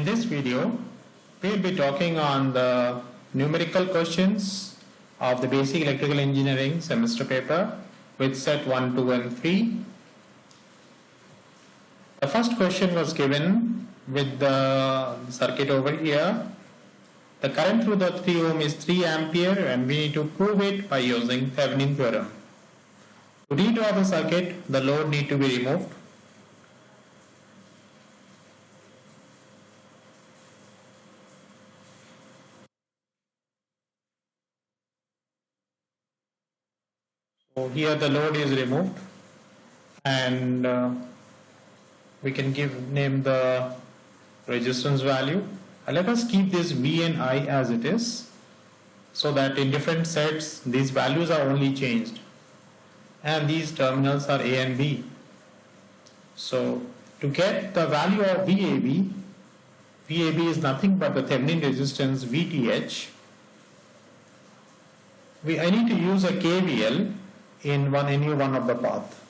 this video, we'll be talking on the numerical questions of the basic electrical engineering semester paper with set 1, 2 and 3. The first question was given with the circuit over here. The current through the 3 ohm is 3 ampere and we need to prove it by using Thevenin theorem. To redraw the circuit, the load need to be removed. So here the load is removed and we can name the resistance value. Let us keep this V and I as it is so that in different sets these values are only changed and these terminals are A and B. So to get the value of VAB, VAB is nothing but the Thevenin resistance VTH. I need to use a KVL in any one of the path.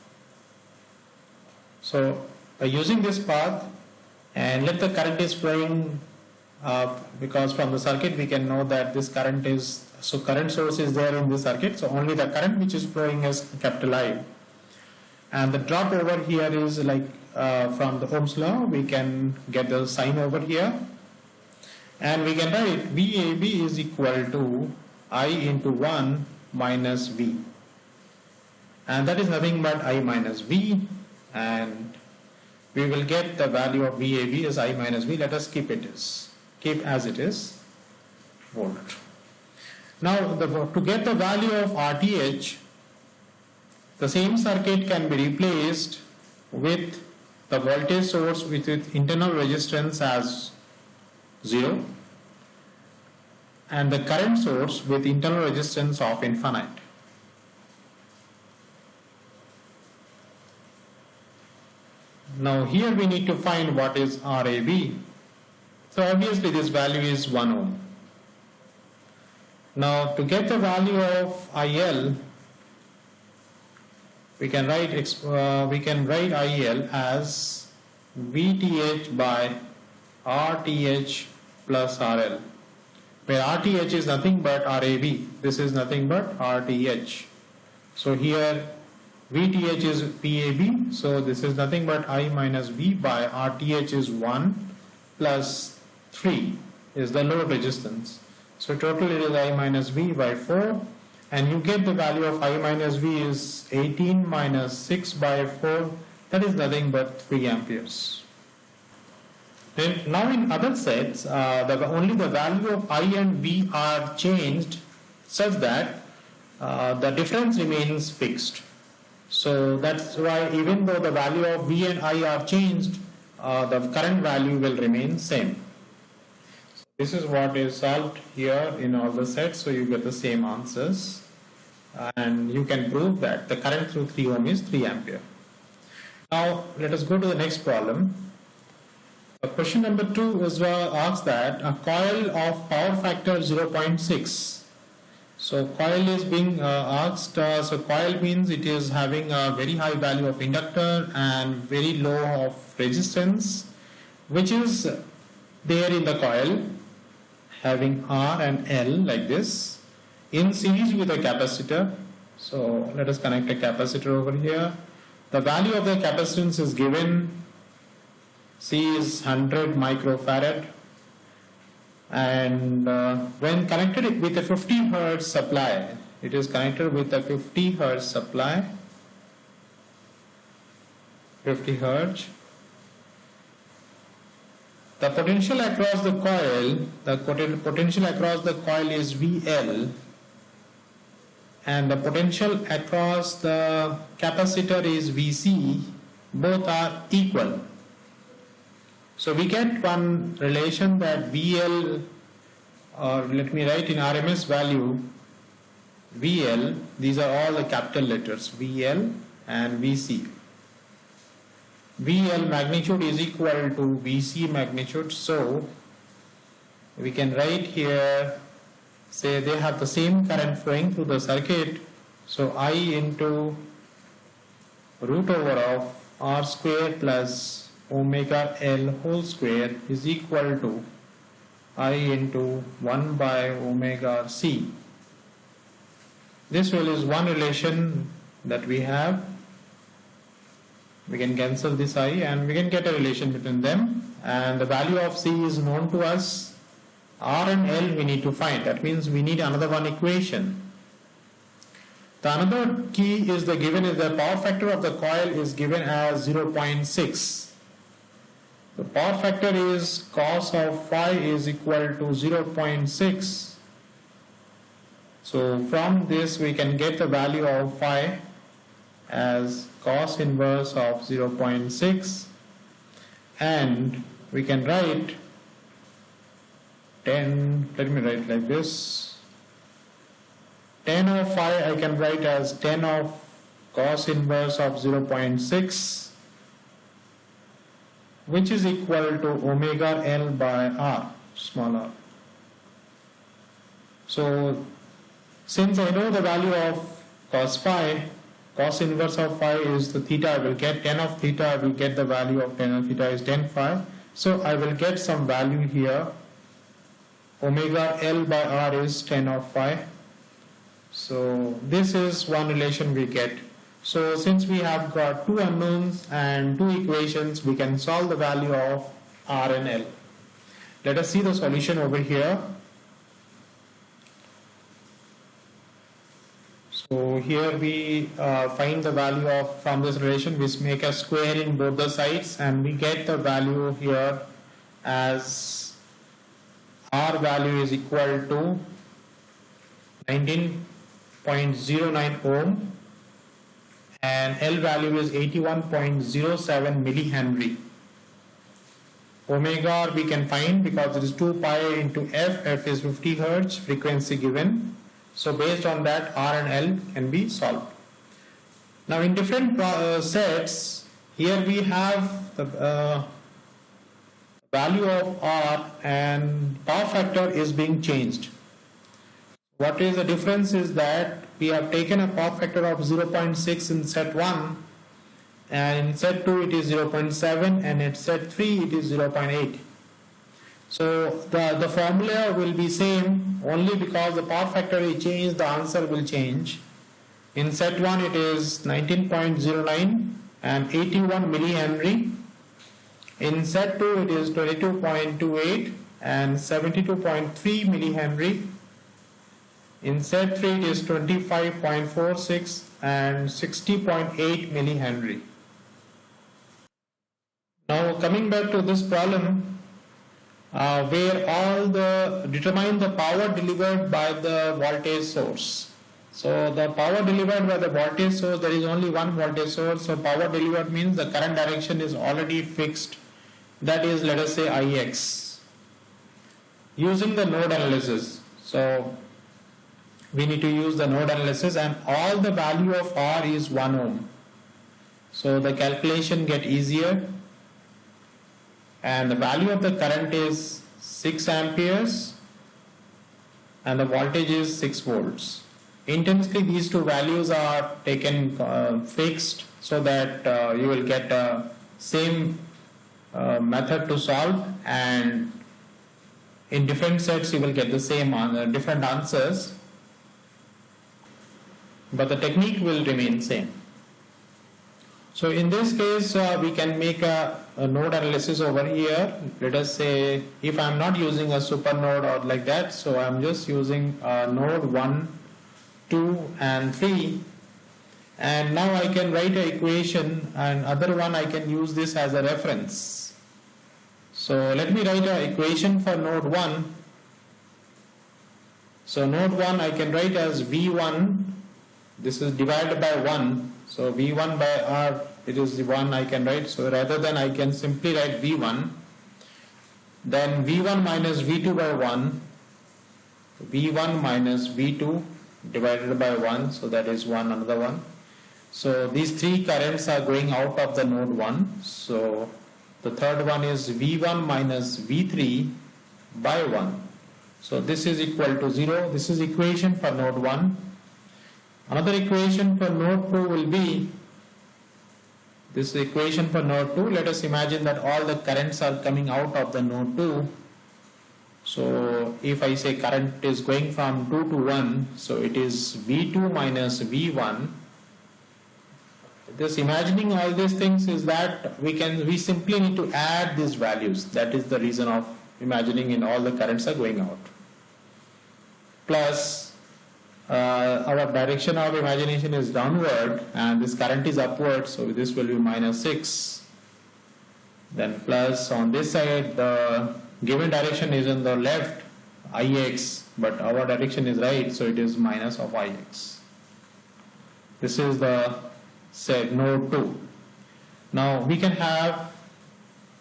So by using this path and let the current is flowing because from the circuit we can know that this current is, so current source is there in the circuit, so only the current which is flowing is capital I. And the drop over here is like from the Ohm's law, we can get the sign over here and we can write VAB is equal to I into 1 minus V, and that is nothing but I minus V, and we will get the value of VAB as I minus V. Let us keep as it is, volt. Now to get the value of RTH, the same circuit can be replaced with the voltage source with internal resistance as 0 and the current source with internal resistance of infinite. Now here we need to find what is RAB. So obviously this value is 1 ohm. Now to get the value of IL, we can write IL as VTH by RTH plus RL, where RTH is nothing but RAB. This is nothing but RTH. So here VTH is PAB, so this is nothing but I minus V by RTH is 1 plus 3 is the load resistance. So total it is I minus V by 4, and you get the value of I minus V is 18 minus 6 by 4, that is nothing but 3 amperes. Then now in other sets, only the value of I and V are changed such that the difference remains fixed. So that's why even though the value of V and I are changed, the current value will remain same. This is what is solved here in all the sets, so you get the same answers and you can prove that the current through 3 ohm is 3 ampere. Now let us go to the next problem. Question number 2 is asks that a coil of power factor 0.6. So coil is being asked, so coil means it is having a very high value of inductor and very low of resistance, which is there in the coil having R and L like this in series with a capacitor. So let us connect a capacitor over here. The value of the capacitance is given. C is 100 microfarad, and when connected with a 50 hertz supply, it is connected with a 50 hertz supply, 50 hertz. The potential across the coil, is VL, and the potential across the capacitor is VC. Both are equal. So we get one relation that VL, or let me write in RMS value, VL, these are all the capital letters, VL and VC. VL magnitude is equal to VC magnitude, so we can write here, say they have the same current flowing through the circuit, so I into root over of R square plus omega L whole square is equal to I into 1 by omega C. This is one relation that we have. We can cancel this I and we can get a relation between them, and the value of C is known to us. R and L we need to find. That means we need another one equation. The another key is the power factor of the coil is given as 0.6. The power factor is cos of phi is equal to 0.6. So from this we can get the value of phi as cos inverse of 0.6, and we can write 10, let me write like this, 10 of phi I can write as 10 of cos inverse of 0.6, which is equal to omega L by R, small r. So since I know the value of cos phi, cos inverse of phi is the theta, I will get 10 of theta, I will get the value of 10 of theta is 10 phi. So I will get some value here. Omega L by R is 10 of phi. So this is one relation we get. So since we have got two unknowns and two equations, we can solve the value of R and L. Let us see the solution over here. So here we find the value of, from this relation we make a square in both the sides, and we get the value here as R value is equal to 19.09 ohm and L value is 81.07 millihenry. Omega we can find because it is 2 pi into F is 50 Hertz frequency given. So based on that, R and L can be solved. Now in different sets, here we have the value of R and power factor is being changed. What is the difference is that we have taken a power factor of 0.6 in set 1, and in set 2 it is 0.7, and in set 3 it is 0.8. So the formula will be same, only because the power factor is changed, the answer will change. In set 1 it is 19.09 and 81 millihenry. In set 2 it is 22.28 and 72.3 millihenry. In set 3 it is 25.46 and 60.8 millihenry. Now coming back to this problem, where determine the power delivered by the voltage source. So the power delivered by the voltage source, there is only one voltage source. So power delivered means the current direction is already fixed. That is, let us say Ix. Using the node analysis. So we need to use the node analysis, and all the value of R is 1 ohm. So the calculation get easier. And the value of the current is 6 amperes and the voltage is 6 volts. Intensely these two values are taken fixed so that you will get same method to solve, and in different sets you will get the same different answers, but the technique will remain same. So in this case we can make a node analysis over here. Let us say if I am not using a super node or like that, so I am just using node 1, 2 and 3, and now I can write an equation, and other one I can use this as a reference. So let me write an equation for node 1. So node 1 I can write as V1, this is divided by 1. So V1 by R, it is the 1 I can write. So rather than I can simply write V1, then V1 minus V2 by 1, V1 minus V2 divided by 1, so that is 1, another one. So these three currents are going out of the node 1. So the third one is V1 minus V3 by 1. So this is equal to 0. This is equation for node 1. Another equation for node 2 will be This is equation for node 2. Let us imagine that all the currents are coming out of the node 2. So if I say current is going from 2 to 1, so it is V2 minus V1. This imagining all these things is that we simply need to add these values. That is the reason of imagining in all the currents are going out. Plus our direction of imagination is downward and this current is upward, so this will be minus 6. Then plus on this side the given direction is on the left, Ix, but our direction is right, so it is minus of Ix. This is the node 2. Now we can have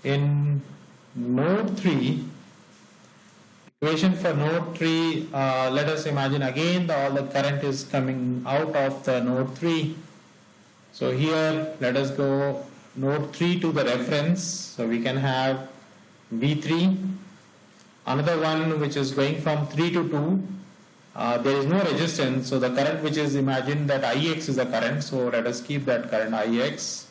in node 3, equation for node 3, let us imagine again all the current is coming out of the node 3. So here let us go node 3 to the reference, so we can have V3, another one which is going from 3 to 2. There is no resistance, so the current which is imagined that Ix is the current, so let us keep that current Ix.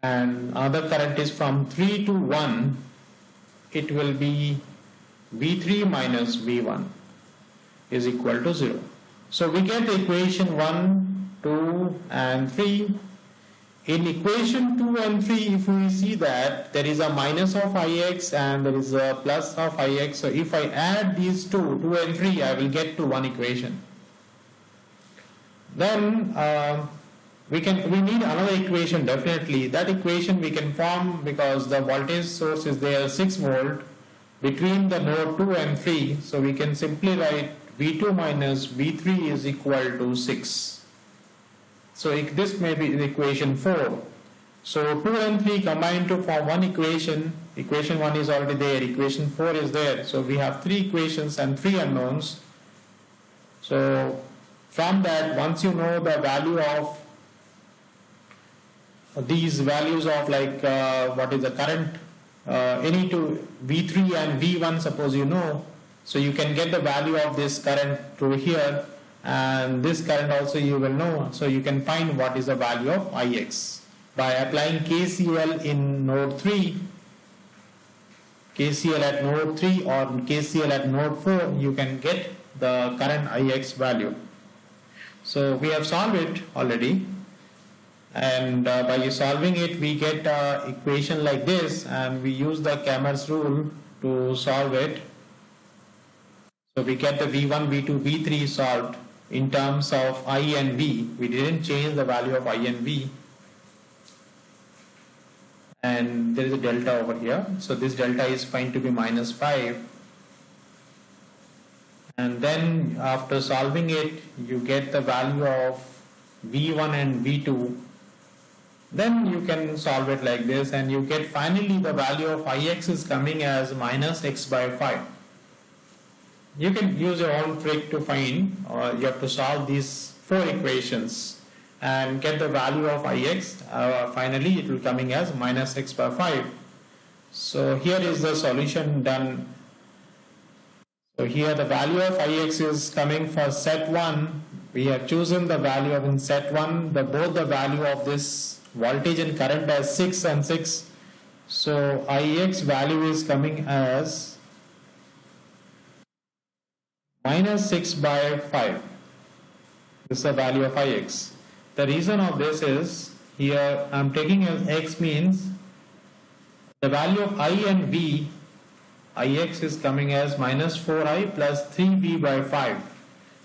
And another current is from 3 to 1, it will be V3 minus V1 is equal to 0. So we get the equation 1, 2 and 3. In equation 2 and 3, if we see that there is a minus of Ix and there is a plus of Ix, so if I add these two, 2 and 3, I will get to one equation. Then we need another equation definitely. That equation we can form because the voltage source is there 6 volt between the node 2 and 3. So we can simply write V2 minus V3 is equal to 6. So this may be the equation 4. So 2 and 3 combine to form one equation. Equation 1 is already there, equation 4 is there. So we have 3 equations and 3 unknowns. So from that, once you know the value of these values of like what is the current, any two V3 and V1 suppose you know, so you can get the value of this current through here. And this current also you will know, so you can find what is the value of Ix. By applying KCL in node 3, KCL at node 3 or KCL at node 4, you can get the current Ix value. So we have solved it already, and by solving it we get an equation like this, and we use the Cramer's rule to solve it. So we get the V1, V2, V3 solved in terms of I and V. We didn't change the value of I and V. And there is a delta over here. So this delta is found to be minus 5. And then after solving it, you get the value of V1 and V2. Then you can solve it like this, and you get finally the value of Ix is coming as minus x by 5. You can use your own trick to find, or you have to solve these 4 equations and get the value of Ix. Finally it will coming as minus x by 5. So here is the solution done. So here the value of Ix is coming for set 1. We have chosen the value of in set 1, both the value of this voltage and current as 6 and 6. So Ix value is coming as minus 6 by 5. This is the value of Ix. The reason of this is, here I am taking as x means the value of I and V, Ix is coming as minus 4i plus 3v by 5.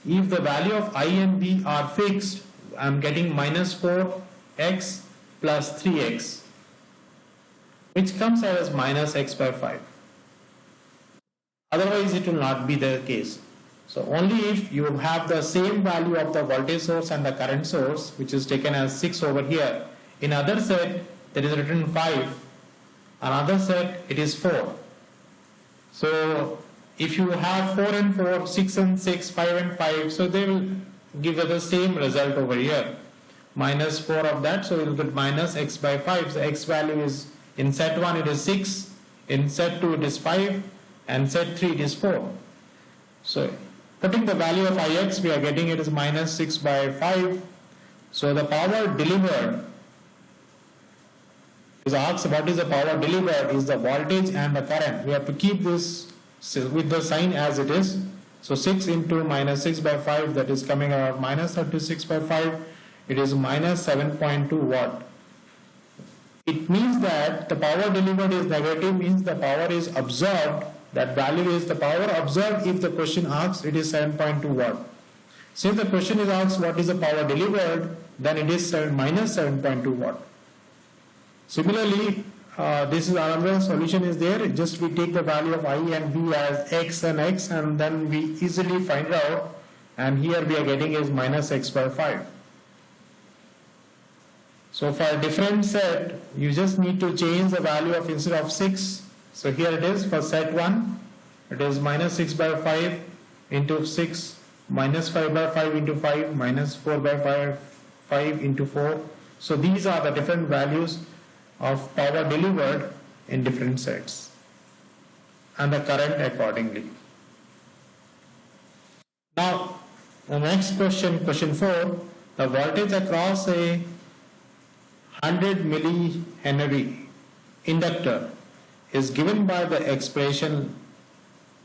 If the value of I and V are fixed, I am getting minus 4x plus 3x, which comes out as minus x by 5. Otherwise it will not be the case. So only if you have the same value of the voltage source and the current source, which is taken as 6 over here. In other set there is written 5, another set it is 4. So if you have 4 and 4, 6 and 6, 5 and 5, so they will give you the same result over here. Minus 4 of that, so you will get minus x by 5. So x value is, in set 1 it is 6, in set 2 it is 5, and set 3 it is 4. So putting the value of Ix, we are getting it is minus 6 by 5. So the power delivered Is asked what is the power delivered is the voltage and the current. We have to keep this with the sign as it is. So 6 into minus 6 by 5, that is coming out minus 36 by 5. It is minus 7.2 watt. It means that the power delivered is negative, means the power is absorbed. That value is the power absorbed. If the question asks, it is 7.2 watt. Since the question is asked what is the power delivered, then it is minus 7.2 watt. Similarly, this is another solution is there. Just we take the value of I and V as X, and then we easily find out, and here we are getting is minus X by 5. So for a different set, you just need to change the value of instead of 6. So here it is for set 1, it is minus 6 by 5 into 6, minus 5 by 5 into 5, minus 4 by 5 into 4. So these are the different values of power delivered in different sets, and the current accordingly. Now the next question, question 4, the voltage across a 100 millihenry inductor is given by the expression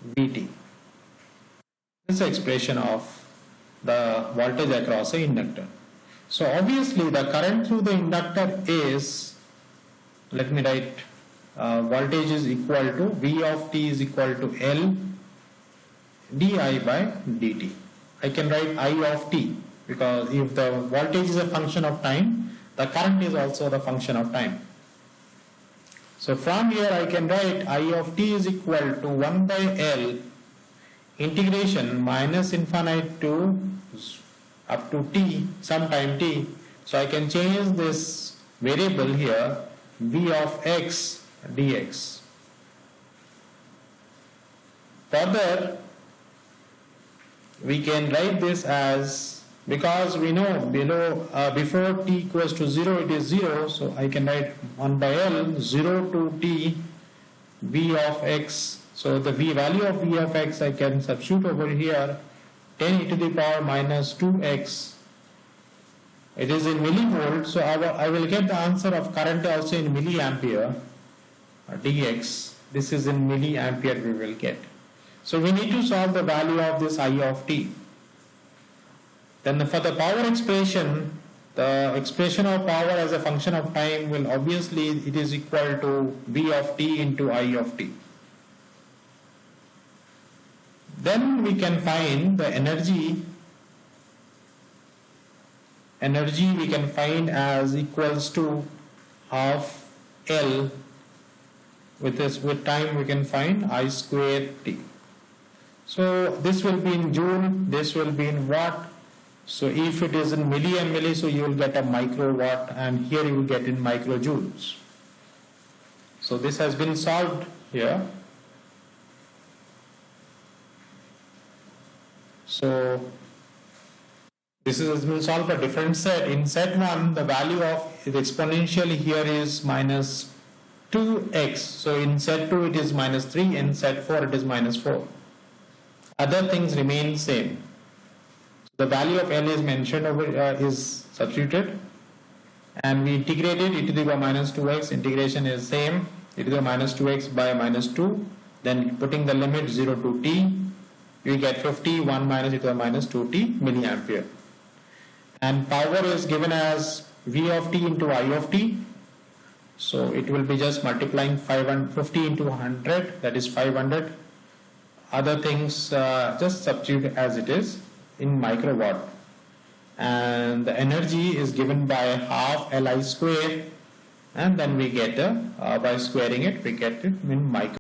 Vt. This is the expression of the voltage across a inductor. So obviously the current through the inductor is, let me write, voltage is equal to V of t is equal to L di by dt. I can write I of t because if the voltage is a function of time, the current is also the function of time. So from here I can write I of t is equal to 1 by L integration minus infinite to up to t, sometime t. So I can change this variable here, V of x dx. Further, we can write this as, because we know below before t equals to 0 it is 0, so I can write 1 by L 0 to t V of x. So the value of V of x I can substitute over here, 10 e to the power minus 2x. It is in millivolt, so I will get the answer of current also in milliampere dx. This is in milliampere we will get. So we need to solve the value of this I of t. Then for the power expression, the expression of power as a function of time will obviously, it is equal to V of t into I of t. Then we can find the energy we can find as equals to half L, with time we can find I square t. So this will be in joule, this will be in watt. So if it is in milli and milli, so you will get a microwatt, and here you will get in microjoules. So this has been solved here. So this has been solved for different set. In set 1, the value of the exponential here is minus 2x. So in set 2 it is minus 3, in set 4 it is minus 4. Other things remain same. The value of L is mentioned over, is substituted, and we integrated e to the power minus 2x. Integration is same, e to the minus 2x by minus 2. Then putting the limit 0 to t, we get 50, 1 minus e to the minus 2t milliampere. And power is given as V of t into I of t. So it will be just multiplying 50 into 100, that is 500. Other things just substitute as it is in microwatt. And the energy is given by half Li square, and then we get by squaring it we get it in micro.